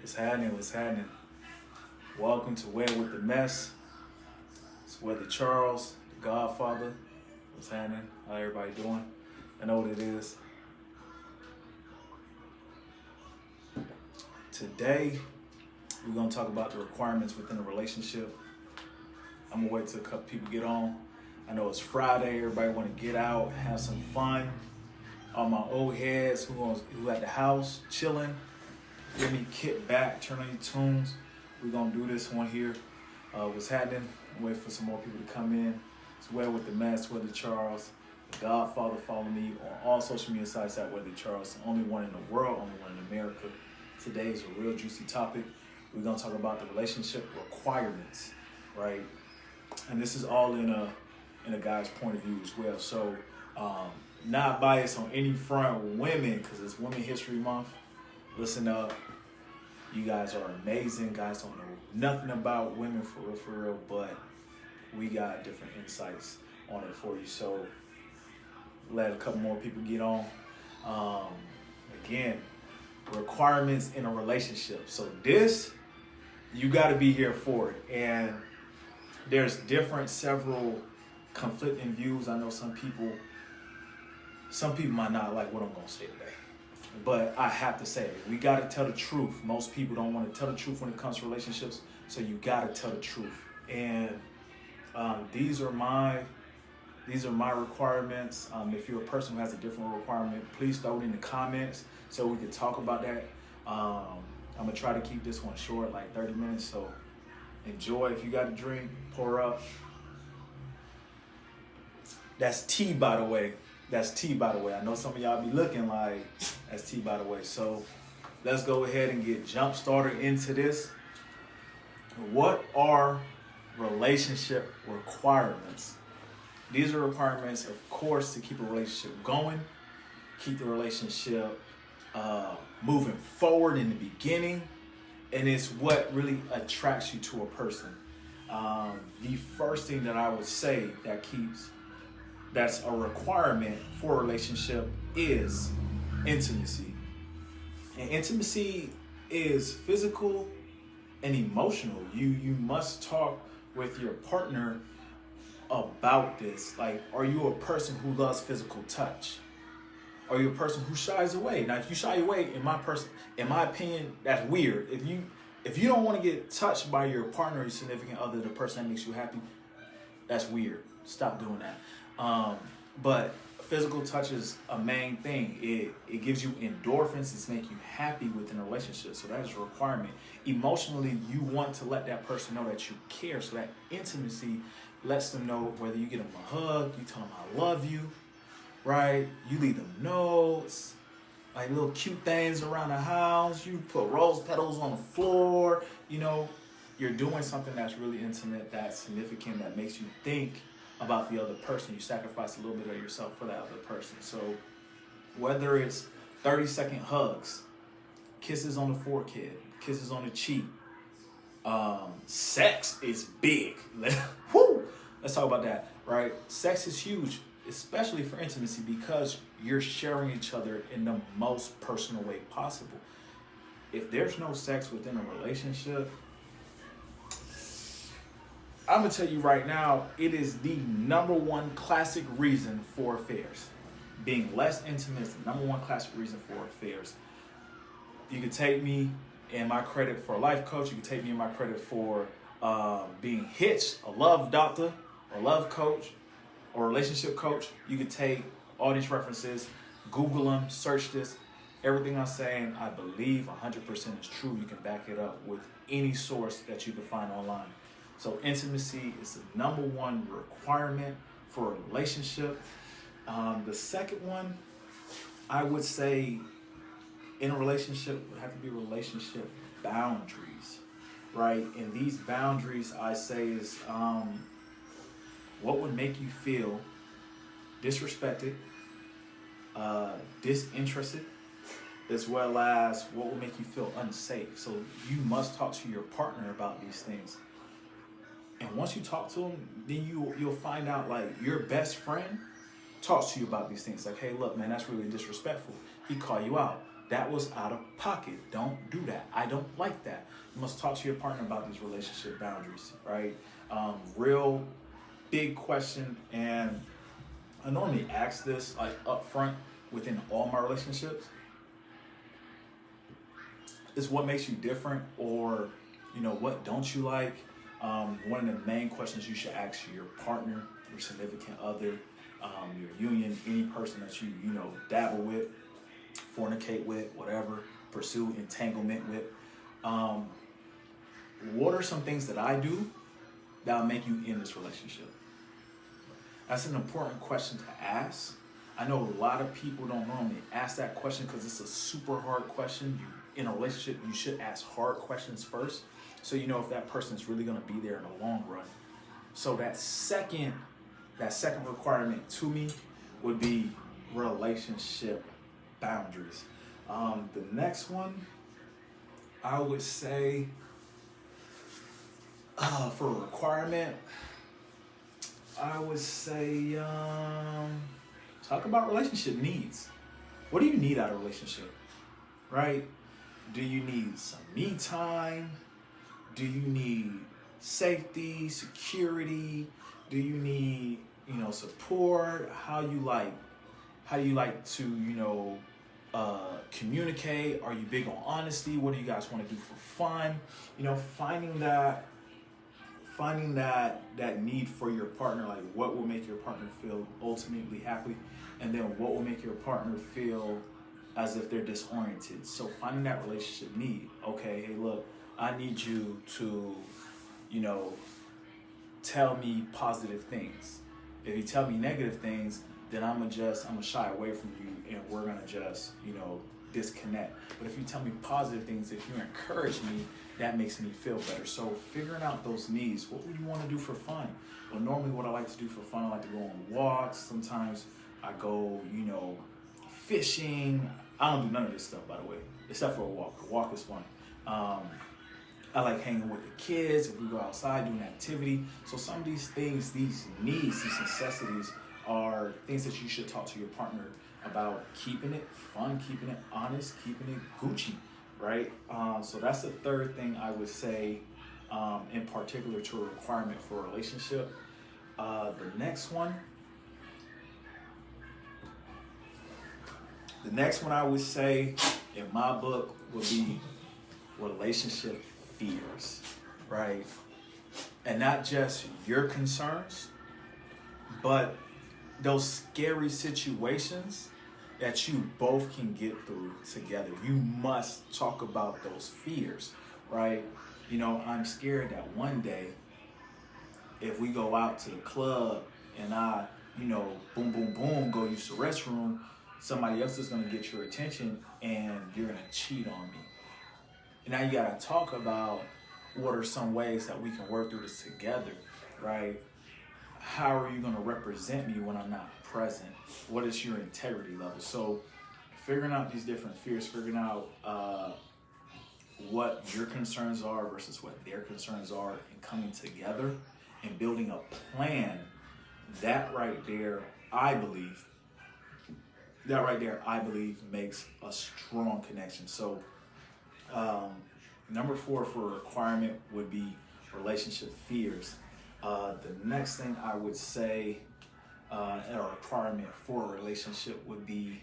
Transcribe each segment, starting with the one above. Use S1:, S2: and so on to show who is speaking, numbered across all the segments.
S1: What's happening? What's happening? Welcome to Wed with the Mess. It's Weather Charles, the Godfather. What's happening? How everybody doing? I know what it is. Today, we're gonna talk about the requirements within a relationship. I'm gonna wait till a couple people get on. I know it's Friday. Everybody want to get out, have some fun. All my old heads who at the house chilling. Let me kick back, turn on your tunes. We're gonna do this one here. What's happening? Wait for some more people to come in. It's Wed with the Mess, Weather Charles, the Godfather. Follow me on all social media sites at Weather Charles. The only one in the world, only one in America. Today is a real juicy topic. We're gonna talk about the relationship requirements, right? And this is all in a guy's point of view as well. So, not biased on any front. Women, because it's Women History Month. Listen up. You guys are amazing. Guys don't know nothing about women for real, but we got different insights on it for you. So let a couple more people get on. Again, requirements in a relationship. So this, you got to be here for it. And there's several conflicting views. I know some people might not like what I'm going to say today. But I have to say, we got to tell the truth. Most people don't want to tell the truth when it comes to relationships, so you got to tell the truth. And these are my requirements. If you're a person who has a different requirement, please throw it in the comments so we can talk about that. I'm gonna try to keep this one short, like 30 minutes. So enjoy. If you got a drink, pour up. That's tea, by the way. That's tea, by the way. I know some of y'all be looking like that's tea, by the way. So let's go ahead and get jump started into this. What are relationship requirements? These are requirements, of course, to keep a relationship going, keep the relationship moving forward in the beginning, and it's what really attracts you to a person. The first thing that I would say that's a requirement for a relationship is intimacy. And intimacy is physical and emotional. You must talk with your partner about this. Like, are you a person who loves physical touch? Are you a person who shies away? Now, if you shy away, in my opinion, that's weird. If you don't want to get touched by your partner, your significant other, the person that makes you happy, that's weird. Stop doing that. But physical touch is a main thing. It gives you endorphins. It's make you happy within a relationship. So that is a requirement. Emotionally, you want to let that person know that you care. So that intimacy lets them know, whether you get them a hug, you tell them I love you, right? You leave them notes, like little cute things around the house. You put rose petals on the floor. You know, you're doing something that's really intimate, that's significant, that makes you think about the other person. You sacrifice a little bit of yourself for that other person. So whether it's 30-second hugs, kisses on the forehead, kisses on the cheek, sex is big. Woo! Let's talk about that, right? Sex is huge, especially for intimacy, because you're sharing each other in the most personal way possible. If there's no sex within a relationship, I'm going to tell you right now, it is the number one classic reason for affairs. Being less intimate is the number one classic reason for affairs. You can take me in my credit for a life coach. You can take me in my credit for being hitched, a love doctor, or love coach, or relationship coach. You can take all these references, Google them, search this. Everything I'm saying, I believe 100% is true. You can back it up with any source that you can find online. So intimacy is the number one requirement for a relationship. The second one, I would say, in a relationship, would have to be relationship boundaries, right? And these boundaries, I say, is what would make you feel disrespected, disinterested, as well as what will make you feel unsafe. So you must talk to your partner about these things. And once you talk to them, then you'll find out, like, your best friend talks to you about these things. Like, hey, look, man, that's really disrespectful. He call you out. That was out of pocket. Don't do that. I don't like that. You must talk to your partner about these relationship boundaries, right? Real big question, and I normally ask this like up front within all my relationships. Is what makes you different, or what don't you like? One of the main questions you should ask your partner, your significant other, your union, any person that you dabble with, fornicate with, whatever, pursue entanglement with. What are some things that I do that'll make you in this relationship? That's an important question to ask. I know a lot of people don't normally ask that question because it's a super hard question. In a relationship, you should ask hard questions first, so you know if that person is really going to be there in the long run. So that second requirement to me would be relationship boundaries. The next one, I would say, for a requirement, I would say talk about relationship needs. What do you need out of a relationship, right? Do you need some me time? Do you need safety, security? Do you need, support? How do you like to, communicate? Are you big on honesty? What do you guys want to do for fun? Finding that need for your partner, like what will make your partner feel ultimately happy, and then what will make your partner feel as if they're disoriented. So finding that relationship need. Okay, hey, look, I need you to, tell me positive things. If you tell me negative things, then I'm gonna shy away from you, and we're gonna just, disconnect. But if you tell me positive things, if you encourage me, that makes me feel better. So figuring out those needs. What would you want to do for fun? Well, normally what I like to do for fun, I like to go on walks. Sometimes I go, fishing. I don't do none of this stuff, by the way, except for a walk. A walk is fun. I like hanging with the kids. If we go outside, doing activity. So some of these things, these needs, these necessities are things that you should talk to your partner about, keeping it fun, keeping it honest, keeping it Gucci, right? So that's the third thing I would say, in particular to a requirement for a relationship. The next one I would say in my book would be relationship fears, right? And not just your concerns, but those scary situations that you both can get through together. You must talk about those fears, right? I'm scared that one day, if we go out to the club and I, boom, boom, boom, go use the restroom, somebody else is gonna get your attention and you're gonna cheat on me. And now you gotta talk about what are some ways that we can work through this together, right? How are you gonna represent me when I'm not present? What is your integrity level? So figuring out these different fears, figuring out what your concerns are versus what their concerns are, and coming together and building a plan, that right there, I believe makes a strong connection. So number 4 for a requirement would be relationship fears. The next thing I would say a requirement for a relationship would be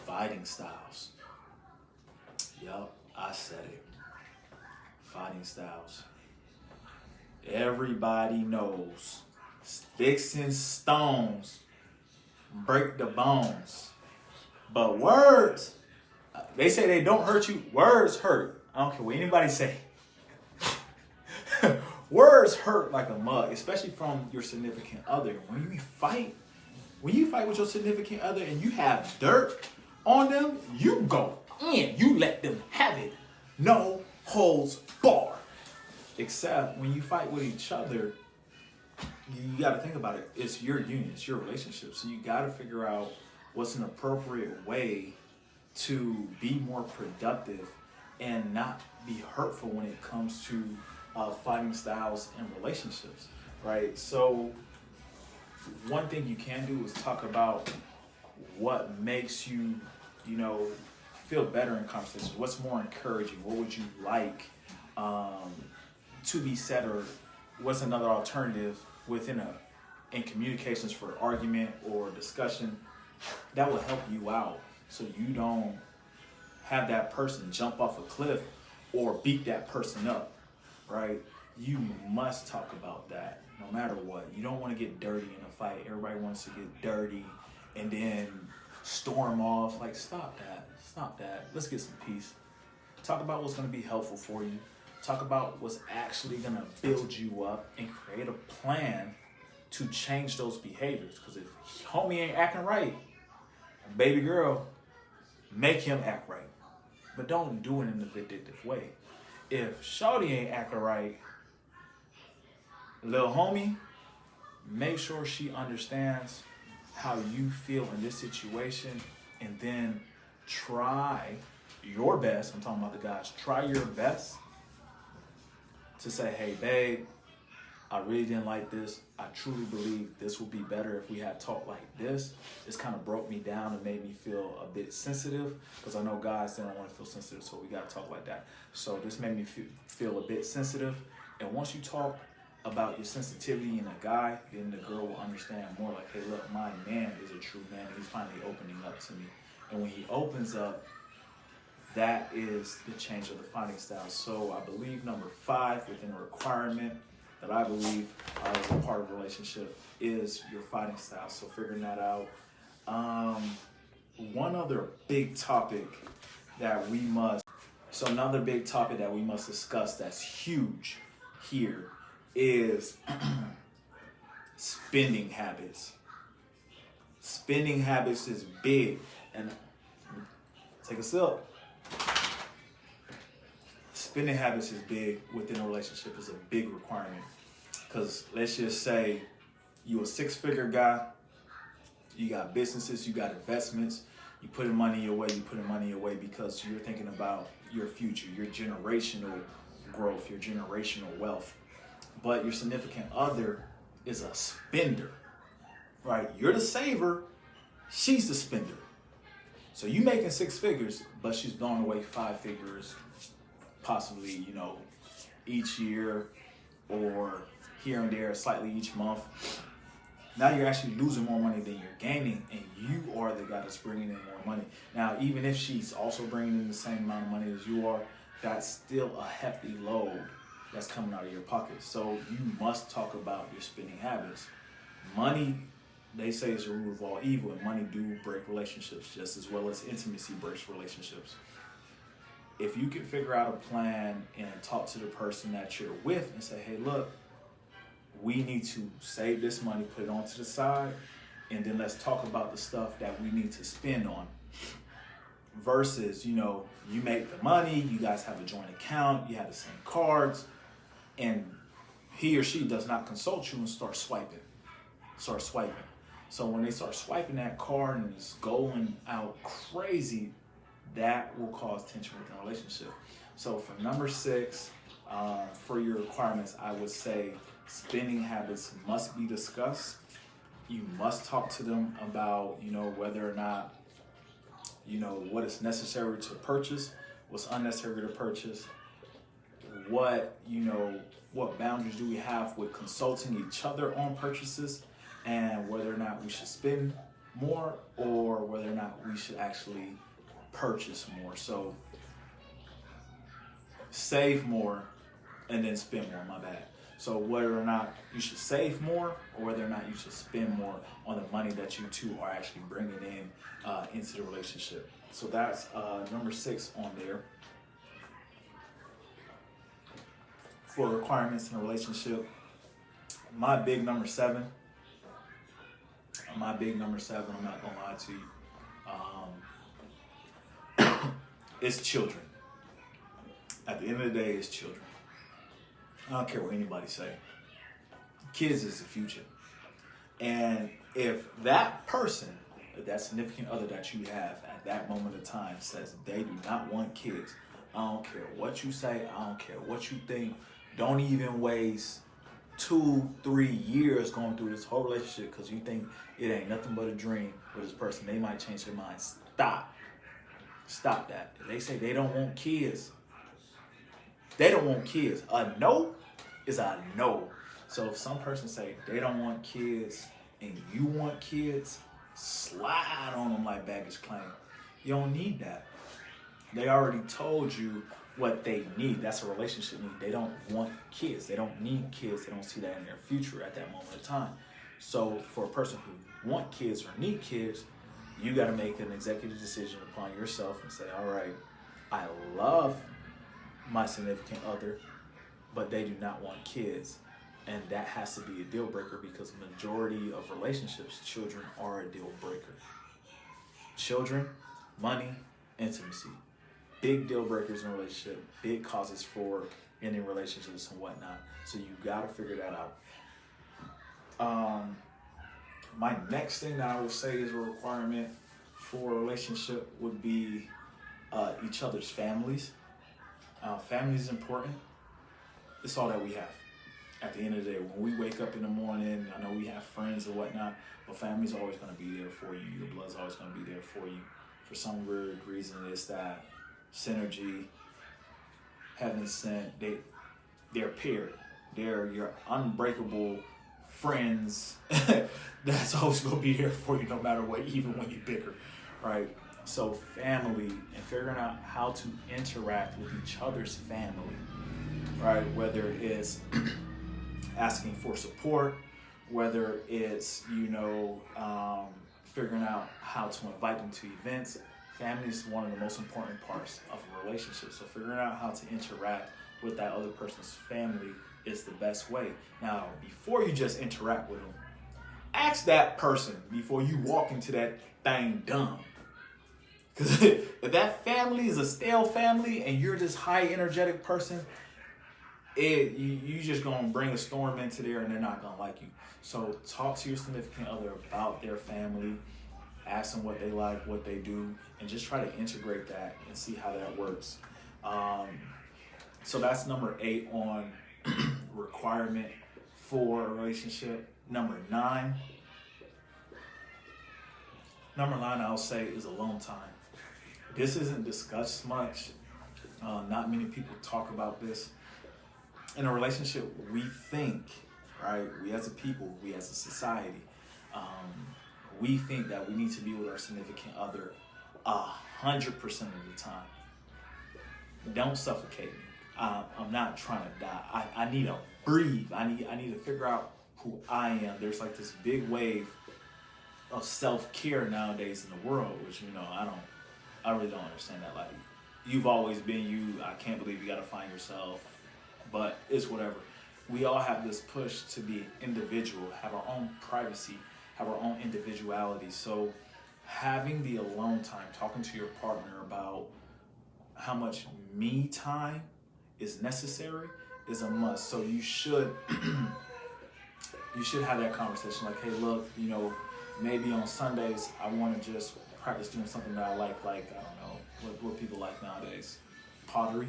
S1: fighting styles. Yup, I said it. Fighting styles. Everybody knows sticks and stones break the bones, but words, they say they don't hurt you. Words hurt. I don't care what anybody say. Words hurt like a mug, especially from your significant other. When you fight with your significant other and you have dirt on them, you go in. You let them have it. No holds barred. Except when you fight with each other, you got to think about it. It's your union. It's your relationship. So you got to figure out what's an appropriate way to be more productive and not be hurtful when it comes to fighting styles and relationships, right? So one thing you can do is talk about what makes you, you know, feel better in conversations? What's more encouraging? What would you like to be said, or what's another alternative in communications for argument or discussion that will help you out, so you don't have that person jump off a cliff or beat that person up, right? You must talk about that no matter what. You don't want to get dirty in a fight. Everybody wants to get dirty and then storm off. Like, stop that. Stop that. Let's get some peace. Talk about what's going to be helpful for you. Talk about what's actually going to build you up and create a plan to change those behaviors. Because if homie ain't acting right, baby girl, make him act right. But don't do it in a vindictive way. If shawty ain't acting right, little homie, make sure she understands how you feel in this situation, and then try your best. I'm talking about the guys. Try your best to say, hey, babe, I really didn't like this. I truly believe this would be better if we had talked like this. This kind of broke me down and made me feel a bit sensitive, because I know guys don't want to feel sensitive, so we got to talk like that. So this made me feel a bit sensitive. And once you talk about your sensitivity in a guy, then the girl will understand more, like, hey, look, my man is a true man, and he's finally opening up to me. And when he opens up, that is the change of the fighting style. So I believe number 5 within a requirement that I believe is a part of a relationship is your fighting style. So figuring that out. One other big topic that we must discuss that's huge here is spending habits. Spending habits is big. And take a sip. Spending habits is big within a relationship, is a big requirement. Because let's just say you a 6-figure guy, you got businesses, you got investments, you putting money away because you're thinking about your future, your generational growth, your generational wealth. But your significant other is a spender, right? You're the saver, she's the spender. So you making 6 figures, but she's throwing away 5 figures, possibly, each year or here and there, slightly each month. Now you're actually losing more money than you're gaining, and you are the guy that's bringing in more money. Now, even if she's also bringing in the same amount of money as you are, that's still a hefty load that's coming out of your pocket. So you must talk about your spending habits. Money, they say, is the root of all evil, and money do break relationships just as well as intimacy breaks relationships. If you can figure out a plan and talk to the person that you're with and say, hey, look, we need to save this money, put it onto the side, and then let's talk about the stuff that we need to spend on. Versus, you make the money, you guys have a joint account, you have the same cards, and he or she does not consult you and start swiping. So when they start swiping that card and it's going out crazy, that will cause tension within a relationship. So for number 6, for your requirements, I would say spending habits must be discussed. You must talk to them about, whether or not, what is necessary to purchase, what's unnecessary to purchase, what boundaries do we have with consulting each other on purchases, and whether or not we should spend more or whether or not we should actually purchase more. So save more and then spend more, my bad. So whether or not you should save more or whether or not you should spend more on the money that you two are actually bringing in into the relationship. So that's number 6 on there. For requirements in a relationship, my big number 7, I'm not gonna lie to you, it's children. At the end of the day, it's children. I don't care what anybody say. Kids is the future. And if that person, that significant other that you have at that moment of time says they do not want kids, I don't care what you say, I don't care what you think, don't even waste 2-3 years going through this whole relationship because you think it ain't nothing but a dream. with this person, they might change their mind. Stop that. If they say they don't want kids, they don't want kids. A no is a no. So if some person say they don't want kids and you want kids, slide on them like baggage claim. You don't need that. They already told you what they need. That's a relationship need. They don't want kids. They don't need kids. They don't see that in their future at that moment of time. So for a person who want kids or need kids, you got to make an executive decision upon yourself and say, all right, I love my significant other, but they do not want kids. And that has to be a deal breaker, because the majority of relationships, children are a deal breaker. Children, money, intimacy. Big deal breakers in a relationship, big causes for ending relationships and whatnot. So you got to figure that out. My next thing that I would say is a requirement for a relationship would be each other's families. Family is important. It's all that we have. At the end of the day, when we wake up in the morning, I know we have friends and whatnot, but family's always going to be there for you. Your blood's always going to be there for you. For some weird reason, it's that synergy, heaven sent. They're paired. They're your unbreakable friends. That's always going to be there for you, no matter what, even when you bicker, right? So family, and figuring out how to interact with each other's family, right? Whether it's asking for support, whether it's, figuring out how to invite them to events. Family is one of the most important parts of a relationship. So figuring out how to interact with that other person's family is the best way. Now, before you just interact with them, ask that person before you walk into that thing dumb. Because if that family is a stale family and you're this high energetic person, you just gonna bring a storm into there and they're not gonna like you. So talk to your significant other about their family, ask them what they like, what they do, and just try to integrate that and see how that works. So that's number 8 on requirement for a relationship. Number 9, I'll say, is alone time. This isn't discussed much. Not many people talk about this. In a relationship, we think, right? We as a people, we as a society, we think that we need to be with our significant other 100% of the time. Don't suffocate me. I'm not trying to die. I need to breathe. I need to figure out who I am. There's like this big wave of self-care nowadays in the world, which I really don't understand that. Like, you've always been you. I can't believe you got to find yourself. But it's whatever. We all have this push to be individual, have our own privacy, have our own individuality. So having the alone time, talking to your partner about how much me time is necessary is a must. So you should have that conversation. Like, hey, look, maybe on Sundays I want to just practice doing something that I like I don't know what people like nowadays. Pottery.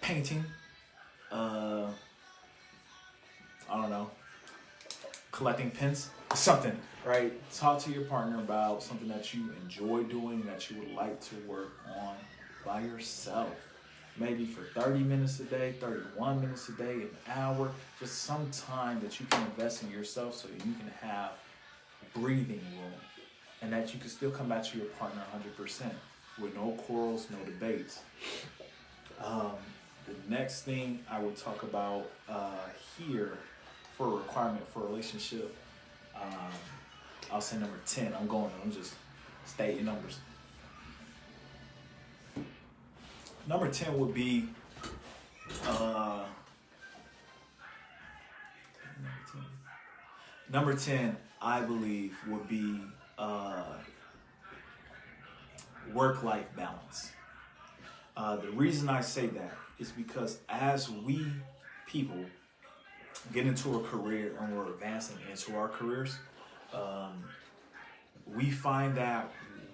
S1: Painting, I don't know, collecting pins, something, right? Talk to your partner about something that you enjoy doing, that you would like to work on by yourself. Maybe for 30 minutes a day, 31 minutes a day, an hour, just some time that you can invest in yourself so you can have breathing room, and that you can still come back to your partner 100% with no quarrels, no debates. The next thing I would talk about here for a requirement for a relationship, I'll say number 10. I'm just stating numbers. Number 10 would be number 10, I believe, would be work-life balance. The reason I say that is because as we people get into a career and we're advancing into our careers, we find that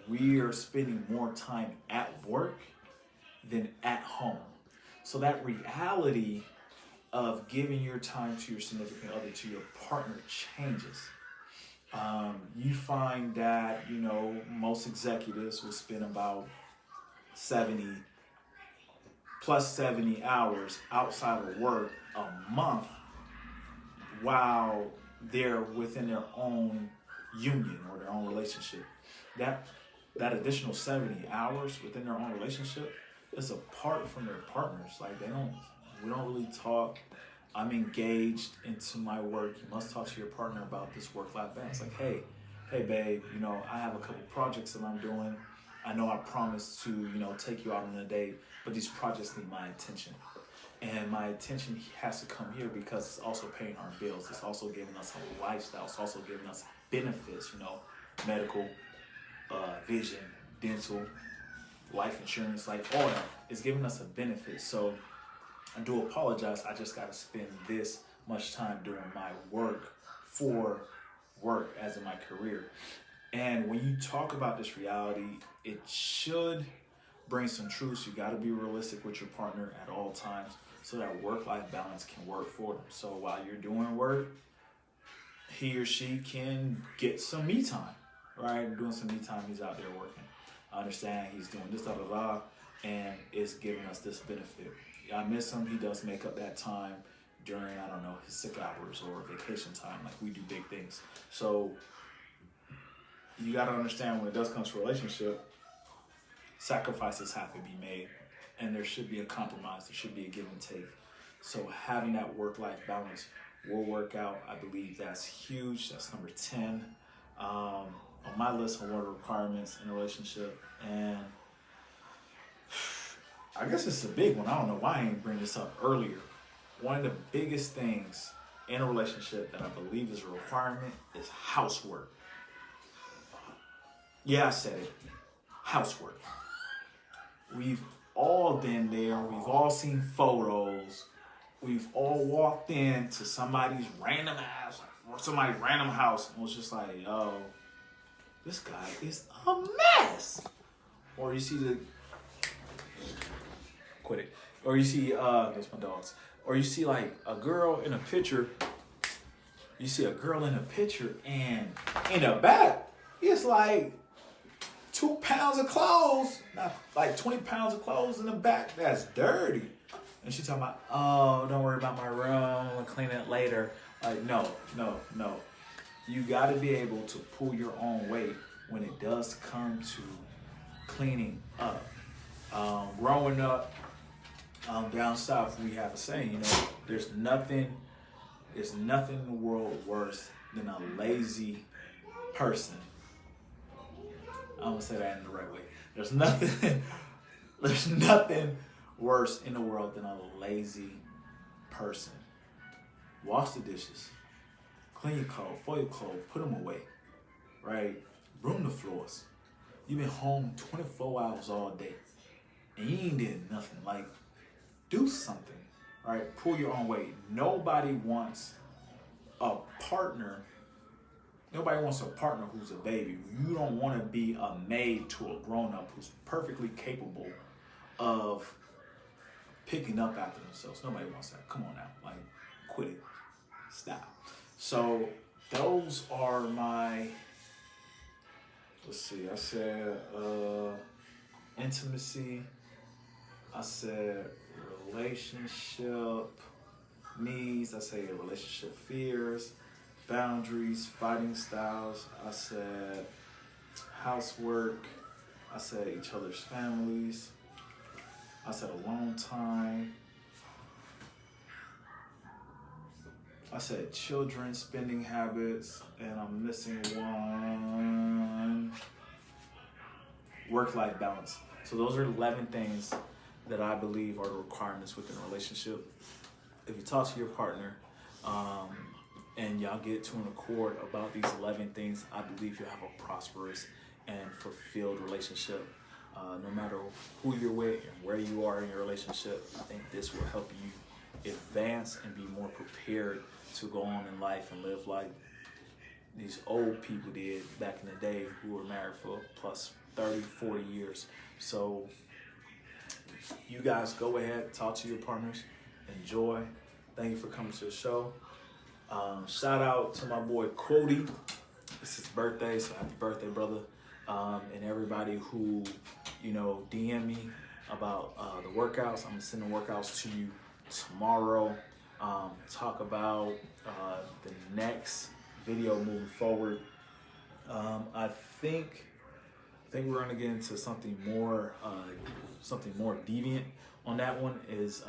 S1: we are spending more time at work than at home. So that reality of giving your time to your significant other, to your partner, changes. You find that, most executives will spend about 70 plus 70 hours outside of work a month while they're within their own union or their own relationship. That additional 70 hours within their own relationship is apart from their partners. Like we don't really talk. I'm engaged into my work. You must talk to your partner about this work-life balance. Like, hey babe, I have a couple projects that I'm doing. I know I promised to, take you out on a date, but these projects need my attention. And my attention has to come here because it's also paying our bills. It's also giving us a lifestyle. It's also giving us benefits, medical, vision, dental, life insurance, like all that. It's giving us a benefit. So I do apologize. I just got to spend this much time doing my work for work as in my career. And when you talk about this reality, it should bring some truth. You got to be realistic with your partner at all times so that work-life balance can work for them. So while you're doing work, he or she can get some me time, right? Doing some me time, he's out there working. I understand he's doing this, and it's giving us this benefit. I miss him. He does make up that time during, his sick hours or vacation time. Like, we do big things. So you got to understand when it does come to a relationship, sacrifices have to be made, and there should be a compromise. There should be a give and take. So having that work-life balance will work out. I believe that's huge. That's number 10 on my list of what are requirements in a relationship. And I guess it's a big one. I don't know why I didn't bring this up earlier. One of the biggest things in a relationship that I believe is a requirement is housework. Yeah, I said it. Housework. We've all been there. We've all seen photos. We've all walked into somebody's random ass or somebody's random house and was just like, yo, this guy is a mess. Or you see quit it. Or you see, there's my dogs. Or you see like a girl in a picture. You see a girl in a picture and in the back, it's like 2 pounds of clothes, not like 20 pounds of clothes in the back. That's dirty. And she's talking about, oh, don't worry about my room. I'm gonna clean it later. Like, no. You gotta be able to pull your own weight when it does come to cleaning up. Growing up down south, we have a saying, there's nothing in the world worse than a lazy person. I'm gonna say that in the right way. There's nothing worse in the world than a lazy person. Wash the dishes, clean your clothes, fold your clothes, put them away, right? Broom the floors. You've been home 24 hours all day and you ain't did nothing. Like, do something, right? Pull your own weight. Nobody wants a partner who's a baby. You don't want to be a maid to a grown-up who's perfectly capable of picking up after themselves. Nobody wants that. Come on now. Like, quit it. Stop. So those are my, let's see, I said intimacy. I said relationship needs. I say relationship fears. Boundaries, fighting styles. I said housework. I said each other's families. I said alone time. I said children, spending habits, and I'm missing one. Work-life balance. So those are 11 things that I believe are the requirements within a relationship. If you talk to your partner, and y'all get to an accord about these 11 things, I believe you'll have a prosperous and fulfilled relationship. No matter who you're with and where you are in your relationship, I think this will help you advance and be more prepared to go on in life and live like these old people did back in the day who were married for plus 30, 40 years. So you guys go ahead, talk to your partners, enjoy. Thank you for coming to the show. Shout out to my boy Cody. It's his birthday, so happy birthday, brother. And everybody who, DM me about the workouts, I'm gonna send the workouts to you tomorrow. Talk about the next video moving forward. I think we're gonna get into something more deviant on that one, is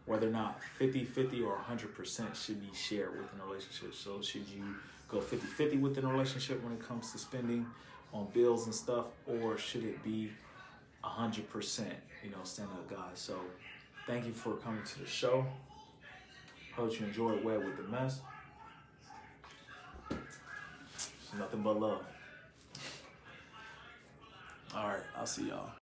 S1: whether or not 50-50 or 100% should be shared within a relationship. So should you go 50-50 within a relationship when it comes to spending on bills and stuff, or should it be 100%, stand up guys? So thank you for coming to the show. Hope you enjoyed Wed with the Mess. It's nothing but love. All right, I'll see y'all.